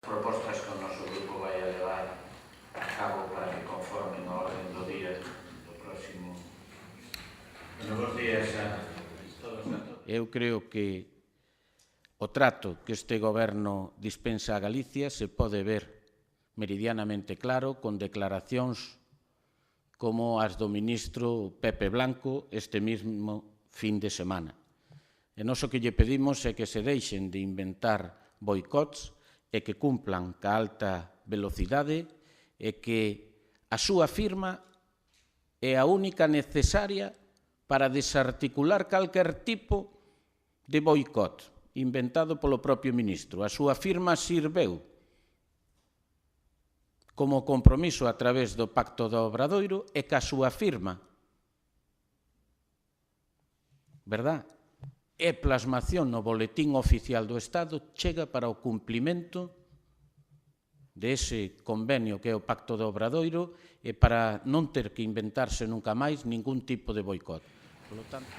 propostas que o noso grupo vai a levar a cabo para que conformen a orden do día do próximo. Buenos días a todos e a todas. Eu creo que o trato que este goberno dispensa a Galicia se pode ver meridianamente claro con declaracións como as do ministro Pepe Blanco este mesmo fin de semana. E nós o que lle pedimos é que se deixen de inventar boicots e que cumplan ca alta velocidade e que a súa firma é a única necesaria para desarticular calquer tipo de boicot inventado polo propio ministro. A súa firma sirveu como compromiso a través do Pacto do Obradoiro e ca súa firma, verdad? E plasmación no boletín oficial do Estado chega para o cumplimento dese convenio que é o Pacto do Obradoiro e para non ter que inventarse nunca máis ningún tipo de boicot. Por lo tanto,